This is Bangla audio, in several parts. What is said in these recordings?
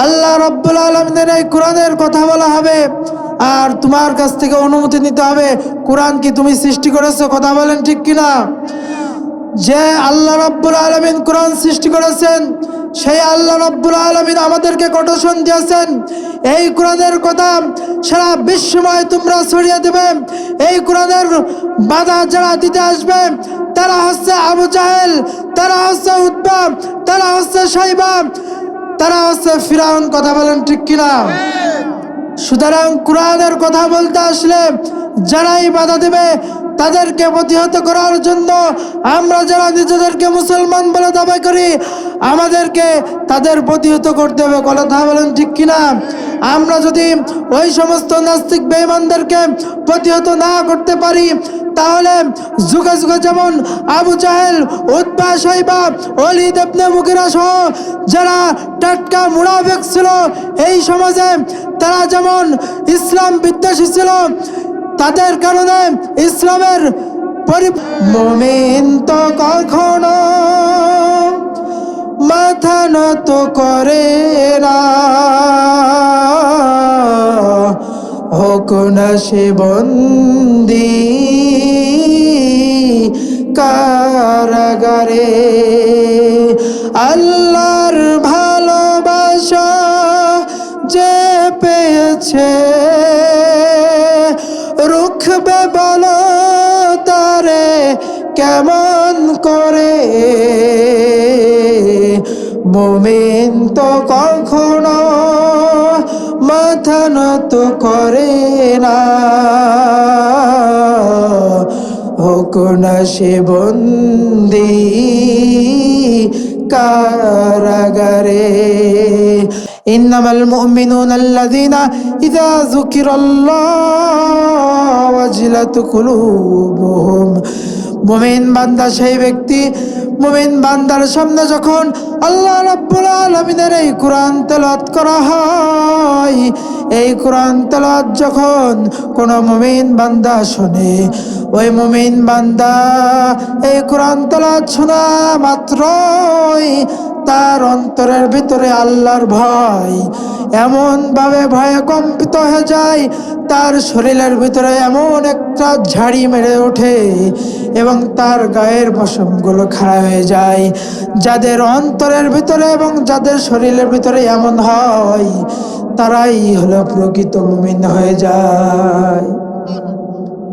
আল্লাহ রাব্বুল আলামিনের এই কোরআনের কথা বলা হবে, আর তোমার কাছ থেকে অনুমতি নিতে হবে। কোরআন কি তুমি সৃষ্টি করেছো? কথা বলেন ঠিক কিনা? যে আল্লাহ রাব্বুল আলামিন কোরআন সৃষ্টি করেছেন, সেই আল্লাহ রাব্বুল আলামিন আমাদেরকে কোটেশন দিয়েছেন। এই কোরআনের কথা সারা বিশ্বময় তোমরা ছড়িয়ে দেবে। এই কোরআনের বাধা যারা দিতে আসবে তারা হচ্ছে আবু জাহেল, তারা হচ্ছে উতবা, তারা হচ্ছে সাইবা, তারা হচ্ছে ফিরাউন। কথা বলেন ঠিক কিনা? সুতরাং কোরআনের কথা বলতে আসলে যারাই বাধা দেবে তাদেরকে প্রতিহত করার জন্য আমরা যারা নিজেদেরকে মুসলমান বলে দাবি করি, আমাদেরকে তাদের প্রতিহত করতে হবে। কথা বলেন ঠিক কিনা? আমরা যদি ওই সমস্ত নাস্তিক বেঈমানদেরকে প্রতিহত না করতে পারি, তাহলে যুগে যুগে যেমন আবু জাহেল, উতবা, সাইবা, ওয়ালিদ ইবনে মুগিরা সহ যারা টাটকা মুনাফিক ছিল এই সমাজে, তারা যেমন ইসলাম বিদ্বেষী ছিল, তাদের কারণে ইসলামের মুমিন তো কখনো মাথা নত করে না, হোক না সে বন্দী কারাগারে। আল্লাহর ভালোবাসা যে পেয়েছে, রুখবে বলো তারে কেমন করে। মুমিন তো কখনো মাথা নত করে না, হোক না সে বন্দী কারাগারে। ইন্নামাল মুমিনুনা আল্লাযীনা ইযা যুকিরাল্লাহু ওয়াজিলাত কুলুবুহুম। মুমিন বান্দা সেই ব্যক্তি, মুমিন বান্দার সামনে যখন আল্লাহ রাব্বুল আলামিনের এই কোরআন তেলাওয়াত করা হয়, এই কোরআন তেলাওয়াত যখন কোন মুমিন বান্দা শুনে, ওই মুমিন বান্দা এই কোরআন তেলাওয়াত শোনা মাত্রই তার অন্তরের ভিতরে আল্লাহর ভয় এমন ভাবে ভয়ে কম্পিত হয়ে যায়, তার শরীরের ভিতরে এমন একটা ঝাড়ি মেরে ওঠে এবং তার গায়ের পশমগুলো খাড়া হয়ে যায়। যাদের অন্তরের ভিতরে এবং যাদের শরীরের ভিতরে এমন হয়, তারাই হলো প্রকৃত মুমিন হয়ে যায়।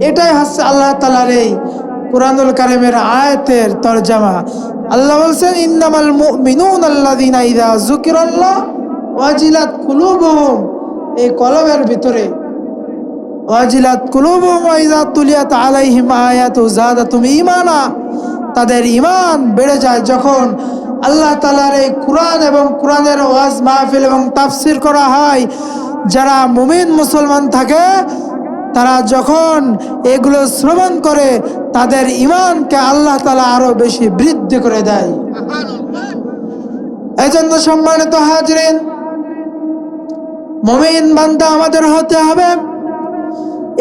এটাই হচ্ছে আল্লাহ তাআলার এই কুরআনুল কারীমের আয়াতের তরজমা। আল্লাহ বলছেন, ইন্নামাল মুমিনুনা আল্লাযীনা ইযা যুকিরাল্লাহ ওয়াজিলাত কুলুবুহুম। এই কলবের ভিতরে ওয়াজিলাত কুলুবুহুম ওয়া ইযা তুলিয়াত আলাইহিম আয়াতু যাদাতুহুম ঈমানা, তাদের ঈমান বেড়ে যায় যখন আল্লাহ তাআলার এই কুরআন এবং কুরআনের ওয়াজ মাহফিল এবং তাফসীর করা হয়। যারা মুমিন মুসলমান থাকে তারা যখন এগুলো শ্রবণ করে, তাদের ঈমানকে আল্লাহ তাআলা আরো বেশি বৃদ্ধি করে দেয়। এজন্য সম্মানিত হাজিরিন, মুমিন বান্দা আমাদের হতে হবে।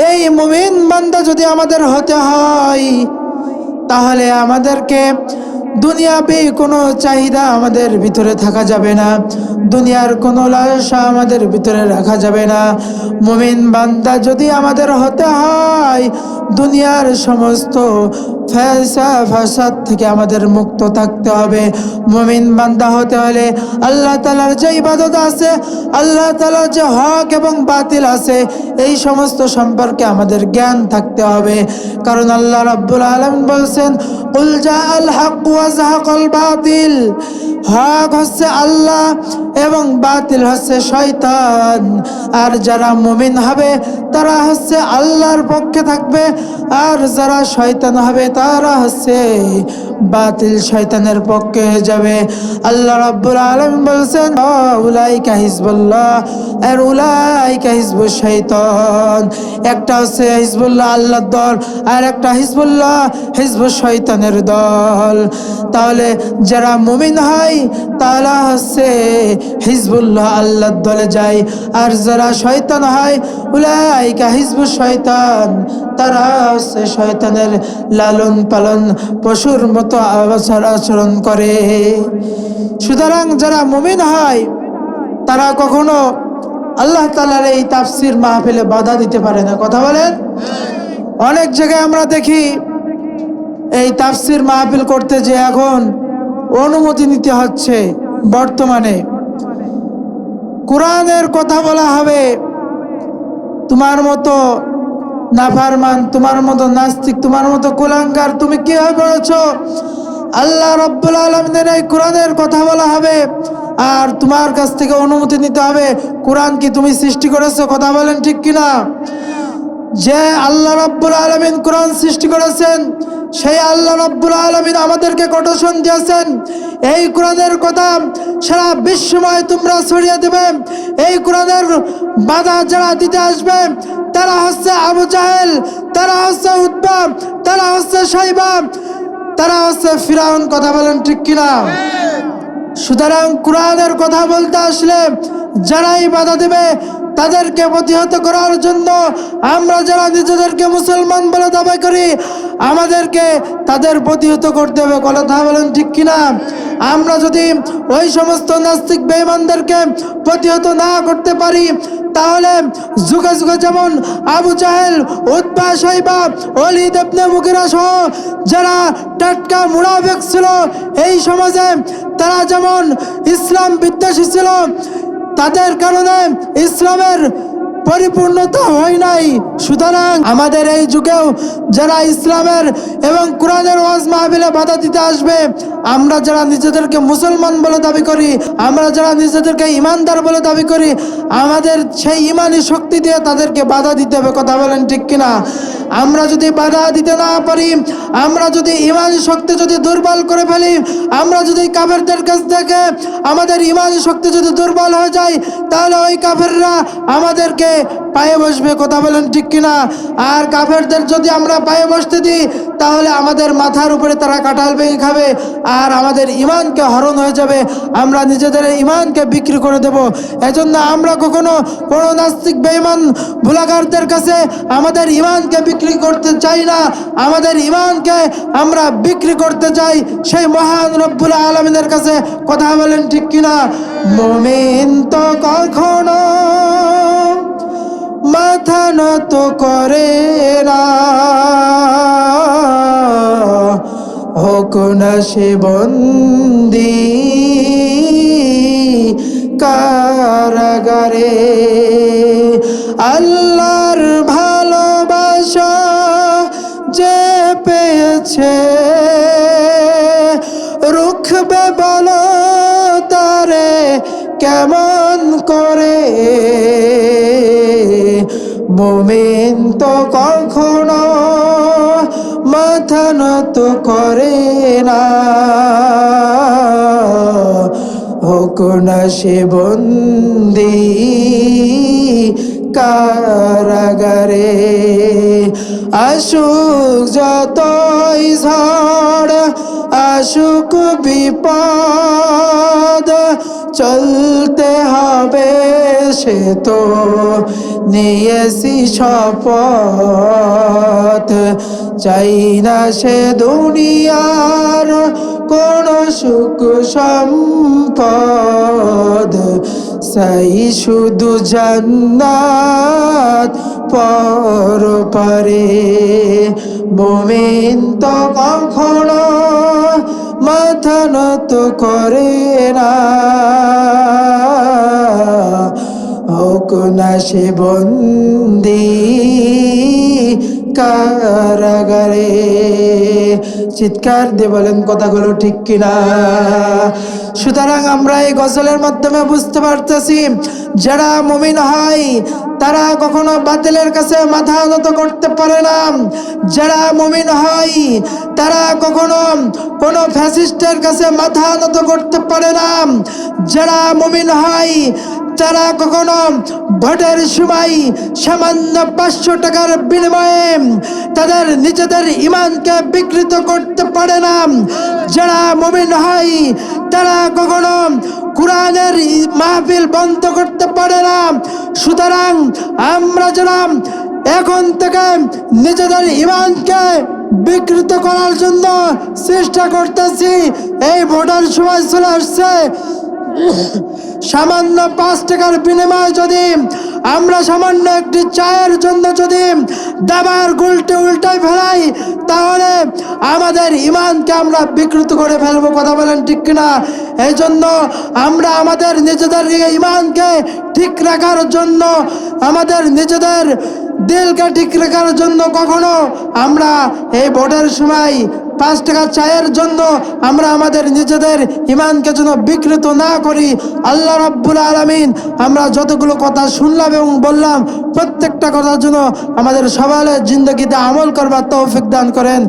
এই মুমিন বান্দা যদি আমাদের হতে হয়, তাহলে আমাদেরকে দুনিয়াবি কোনো চাহিদা আমাদের ভিতরে থাকা যাবে না, দুনিয়ার কোনো লালসা আমাদের ভিতরে রাখা যাবে না। মুমিন বান্দা যদি আমাদের হতে হয়, দুনিয়ার সমস্ত ফাসাদ থেকে আমাদের মুক্ত থাকতে হবে। মুমিন বান্দা হতে হলে আল্লাহ তাআলার যে ইবাদত আছে, আল্লাহ তাআলার যে হক এবং বাতিল আছে, এই সমস্ত সম্পর্কে আমাদের জ্ঞান থাকতে হবে। কারণ আল্লাহ রাব্বুল আলামিন বলছেন, কুল জাআল হক ওয়া যাহাকাল বাতিল। হক হচ্ছে আল্লাহ এবং বাতিল হচ্ছে শয়তান। আর যারা মুমিন হবে তারা হচ্ছে আল্লাহর পক্ষে থাকবে, আর যারা শয়তান হবে তারা হচ্ছে বাতিল শয়তানের পক্ষে হয়ে যাবে। আল্লাহ রাব্বুল আলামিন বলছেন, উলাইকা হিজবুল্লাহ আর উলাইকা হিজবুশ শাইতান। একটা হচ্ছে হিজবুল্লাহ আল্লাহর দল, আর একটা হিজবুল্লাহ হিজবুশ শয়তানের দল। তাহলে যারা মুমিন হয় তারা হচ্ছে হিজবুল্লাহ আল্লাহর দলে যায়, আর যারা শয়তান হয় উলাইকা হিজবুশ শয়তান, তারা হচ্ছে শয়তানের লালন পালন পশুর মতো আচরণ করে। সুতরাং যারা মুমিন হয় তারা কখনো আল্লাহ তাআলার এই তাফসীর মাহফিলে বাধা দিতে পারে না। কথা বলেন। অনেক জায়গায় আমরা দেখি এই তাফসীর মাহফিল করতে যে এখন অনুমতি নিতে হচ্ছে। বর্তমানে কোরআনের কথা বলা হবে, তোমার মতো নাফরমান, তোমার মতো নাস্তিক, তোমার মতো কুলাঙ্গার, তুমি কি হয়ে পড়েছো? আল্লাহ রাব্বুল আলামিনের এই কোরআনের কথা বলা হবে আর তোমার কাছ থেকে অনুমতি নিতে হবে। কোরআন কি তুমি সৃষ্টি করেছো? কথা বলেন ঠিক কিনা? যে আল্লাহ রাব্বুল আলামিন কোরআন সৃষ্টি করেছেন, সেই আল্লাহ রাব্বুল আলামিন আমাদেরকে কোটেশন দিয়েছেন। এই কোরআনের কথা সারা বিশ্বময় তোমরা ছড়িয়ে দেবে। এই কোরআনের বাধা যারা দিতে আসবে তারা হচ্ছে আবু জাহেল, তারা হচ্ছে উতবা, তারা হচ্ছে সাইবা, তারা হচ্ছে ফিরাউন। কথা বলেন ঠিক কিনা? সুতরাং কোরআনের কথা বলতে আসলে যারাই বাধা দেবে তাদেরকে প্রতিহত করার জন্য আমরা যারা নিজেদেরকে মুসলমান বলে দাবি করি আমাদেরকে তাদের প্রতিহত করতে হবে। কথা বলেন ঠিক কিনা? আমরা যদি ওই সমস্ত নাস্তিক বেঈমানদেরকে প্রতিহত না করতে পারি তাহলে যুগে যুগে যেমন আবু জাহেল, উতবা, সাইবা, ওলীদ ইবনে মুগীরা সহ যারা টাটকা মুনাফিক ছিল এই সমাজে, তারা যেমন ইসলাম বিদ্বেষী ছিল, তাদের কারণে ইসলামের পরিপূর্ণতা হয় নাই। সুতরাং আমাদের এই যুগেও যারা ইসলামের এবং কোরআনের ওয়াজ মাহফিলে বাধা দিতে আসবে, আমরা যারা নিজেদেরকে মুসলমান বলে দাবি করি, আমরা যারা নিজেদেরকে ইমানদার বলে দাবি করি, আমাদের সেই ইমানি শক্তি দিয়ে তাদেরকে বাধা দিতে হবে। কথা বলেন ঠিক কিনা? আমরা যদি বাধা দিতে না পারি, আমরা যদি ইমানি শক্তি যদি দুর্বল করে ফেলি, আমরা যদি কাফেরদের কাছ থেকে আমাদের ইমানি শক্তি যদি দুর্বল হয়ে যায় তাহলে ওই কাফেররা আমাদেরকে পায়ে বসবে। কথা বলেন ঠিক কিনা? আর কাফেরদের যদি আমরা পায়ে বসতে দিই তাহলে আমাদের মাথার উপরে তারা কাঁঠাল ভেঙে খাবে আর আমাদের ইমানকে হরণ হয়ে যাবে, আমরা নিজেদের ইমানকে বিক্রি করে দেব। এজন্য আমরা কখনো কোনো নাস্তিক বেঈমান ভুলাগারদের কাছে আমাদের ইমানকে বিক্রি করতে চাই না। আমাদের ইমানকে আমরা বিক্রি করতে চাই সেই মহান রব্বুল আলামিনের কাছে। কথা বলেন ঠিক কিনা? মুমিন তো কখনো মাথা নত করে না, হোক না সে বন্দী কারাগারে। আল্লাহর ভালোবাসা যে পেয়েছে রুখবে বলো তারে কেমন করে? মুমিন তো কখনো মাথা নত করে না, হোক না সে বন্দী কারাগারে। আসুক যতই ঝড়, আসুক বিপদ, চলতে হবে সে তো নিয়েছি শপথ। চাই না সে দুনিয়ার কোন সুখ সম্পদ, চাই শুধু জান্নাত পরপারে। মুমিন তো কখনো মাথা নত করে না, হোক না সে বন্দী কারাগারে। চিৎকার দিয়ে বলেন কথাগুলো ঠিক কিনা? সুতরাং আমরা এই গজলের মাধ্যমে বুঝতে পারতেছি যারা মুমিন হয় তারা কখনো বাতিলের কাছে মাথা নত করতে পারে না। যারা মুমিন হয় তারা কখনো কোনো ফ্যাসিস্টের কাছে মাথা নত করতে পারে না। যারা মুমিন হয় তারা কখনো ভোটের সময় সামান্য 500 টাকার বিনিময়ে তাদের নিজেদের ইমানকে বিকৃত করতে পারে না। যারা মুমিন হয় তারা কখনো কোরআনের মাহফিল বন্ধ করতে পারে না। সুতরাং আমরা যারা এখন থেকে নিজেদের ইমানকে বিকৃত করার জন্য চেষ্টা করতেছি, এই ভোটের সময় চলে আসছে, সামান্য 5 টাকার বিনিময়ে যদি আমরা সামান্য একটি চায়ের জন্য যদি দাবার গুলটে উল্টায় ফেলাই, তাহলে আমাদের ইমানকে আমরা বিকৃত করে ফেলবো। কথা বলেন ঠিক কিনা? এই জন্য আমরা আমাদের নিজেদের ইমানকে ঠিক রাখার জন্য, আমাদের নিজেদের দিলকে ঠিক রাখার জন্য কখনো আমরা এই ভোটের সময় 5 টাকা চায়ের জন্য আমরা আমাদের নিজেদের ইমানকে যেন বিকৃত না করি। আল্লাহ রাব্বুল আলামিন আমরা যতগুলো কথা শুনলাম এবং বললাম, প্রত্যেকটা কথার জন্য আমাদের সবাইয়ের জিন্দগিতে আমল করবার তৌফিক দান করেন।